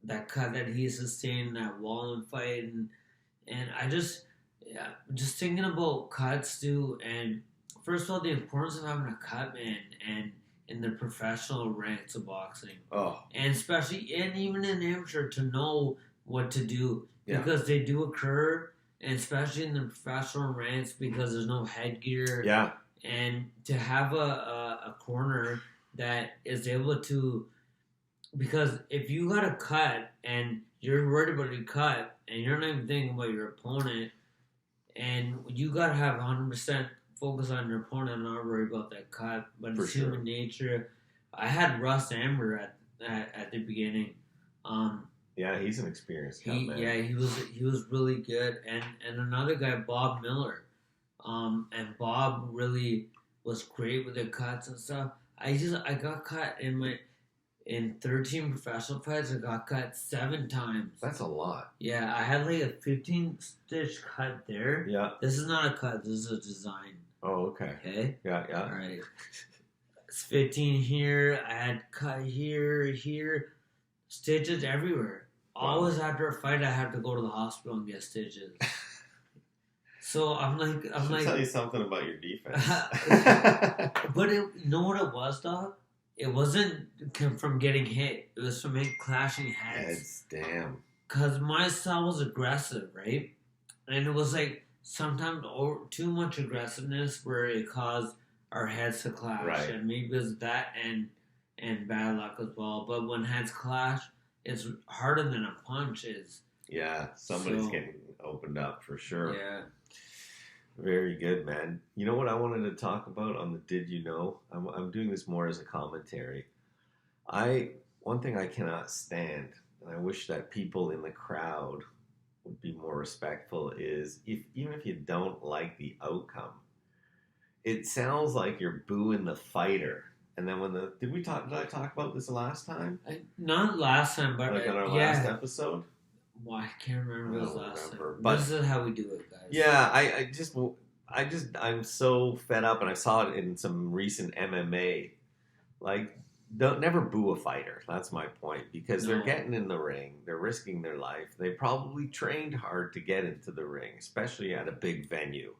that cut that he sustained in that Wallen fight, and I just thinking about cuts too. And first of all, the importance of having a cut, man, and in the professional ranks of boxing, and especially and even in amateur, to know what to do because they do occur. And especially in the professional ranks, because there's no headgear. Yeah. And to have a corner that is able to... Because if you got a cut, and you're worried about your cut, and you're not even thinking about your opponent, and you got to have 100% focus on your opponent and not worry about that cut. But it's human nature. I had Russ Amber at the beginning. Yeah, he's an experienced guy, man. Yeah, he was really good, and another guy, Bob Miller, and Bob really was great with the cuts and stuff. I got cut in 13 professional fights. I got cut 7 times. That's a lot. Yeah, I had like a 15-stitch cut there. Yeah. This is not a cut. This is a design. Oh, okay. Okay. Yeah. All right. It's 15 here. I had cut here, stitches everywhere. Wow. Always after a fight, I have to go to the hospital and get stitches. So I'm Should like, tell you something about your defense. but you know what it was, dog? It wasn't from getting hit. It was from clashing heads. Damn. Because my style was aggressive, right? And it was like sometimes too much aggressiveness where it caused our heads to clash. Right. And maybe it was that and bad luck as well. But when heads clash, it's harder than a punch is. Yeah, somebody's getting opened up for sure. Yeah. Very good, man. You know what I wanted to talk about on the Did You Know? I'm doing this more as a commentary. One thing I cannot stand, and I wish that people in the crowd would be more respectful, is even if you don't like the outcome, it sounds like you're booing the fighter. And then did I talk about this last time? Not last time, but like on our last episode? Well, I can't remember this last time. But this is how we do it, guys. Yeah, I'm so fed up, and I saw it in some recent MMA. Like, never boo a fighter. That's my point, because they're getting in the ring, they're risking their life. They probably trained hard to get into the ring, especially at a big venue,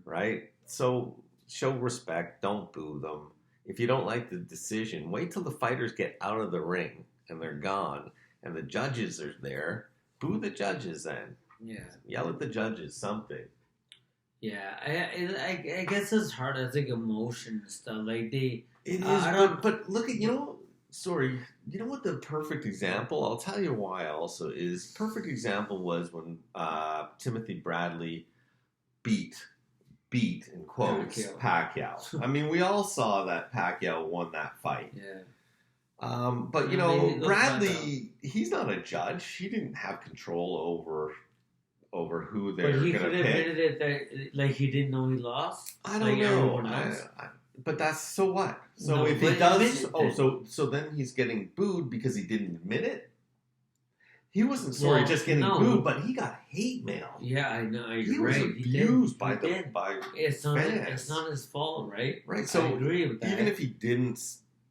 right? So show respect. Don't boo them. If you don't like the decision, wait till the fighters get out of the ring and they're gone, and the judges are there. Boo the judges then. Yeah. Yell at the judges, something. Yeah, I guess it's hard. It's like emotion and stuff. Like It is, but look at, sorry, you know what the perfect example, I'll tell you why also is, perfect example was when Timothy Bradley beat, in quotes, Pacquiao. I mean, we all saw that Pacquiao won that fight. Yeah. But, Bradley, he's not a judge. He didn't have control over who they're going to pick. But he could have admitted it that, like, he didn't know he lost? I don't know. But that's, so what? So if he does, so then he's getting booed because he didn't admit it? He wasn't just getting booed, but he got hate mail. Yeah, I know. He was abused by fans. It's not his fault, right? Right. So I agree with that. Even if he didn't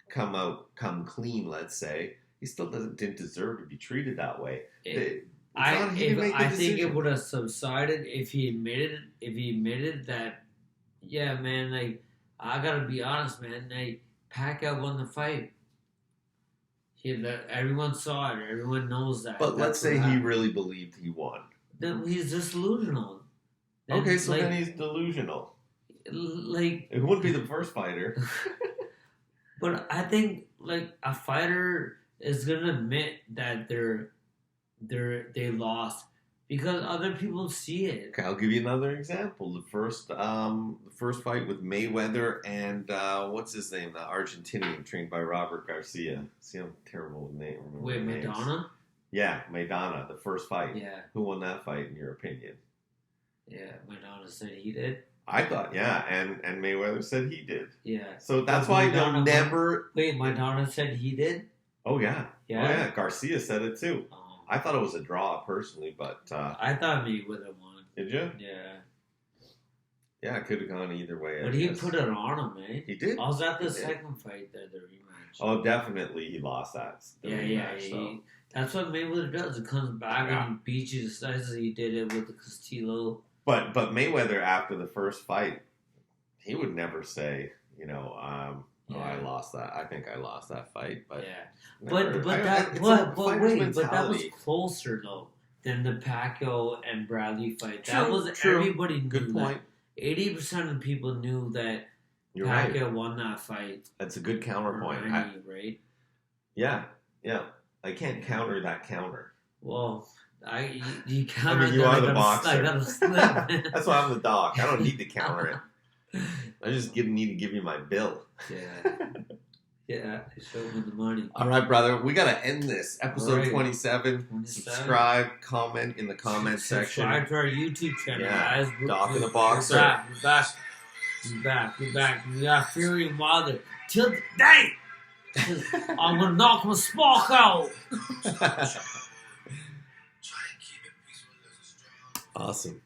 come clean, let's say, he still didn't deserve to be treated that way. I think it would have subsided if he admitted that. Yeah, man. Like, I gotta be honest, man. Like, Pacquiao won the fight. Everyone saw it. Everyone knows that. But let's say he really believed he won. Then he's just delusional. Then he's delusional. Like, it wouldn't be the first fighter. But I think, like, a fighter is gonna admit that they lost because other people see it. Okay, I'll give you another example. The first fight with Mayweather and what's his name? The Argentinian trained by Robert Garcia. See how terrible name. Wait, Maidana? Yeah, Maidana. The first fight. Yeah. Who won that fight in your opinion? Yeah, Maidana said he did. I thought, yeah, and Mayweather said he did. Yeah. So that's why they'll never... Wait, Maidana said he did? Oh, yeah. Yeah? Oh, yeah. Garcia said it, too. Oh. I thought it was a draw, personally, but... I thought Mayweather won. Did you? Yeah. Yeah, it could have gone either way. But he put it on him, eh? He did. I was at the second fight, the rematch. Oh, definitely he lost that. That's what Mayweather does. It comes back and he beats you just as he did it with the Castillo. But Mayweather, after the first fight, he would never say, I lost that. I think I lost that fight. But that was closer though than the Pacquiao and Bradley fight. Everybody knew. Good point. 80% of the people knew that Pacquiao won that fight. That's a good counterpoint. Right? Yeah. I can't counter that counter. Well, you counter. You are the boxer. I gotta slip. That's why I'm the doc. I don't need to counter it. I just need to give you my bill. Yeah, show me the money. All right, brother. We got to end this. Episode 27. Subscribe, comment in the comment section. Subscribe to our YouTube channel, guys. Doc and the Boxer. We're back. We are Fury Wilder. Till the day, I'm going to knock my spark out. Awesome.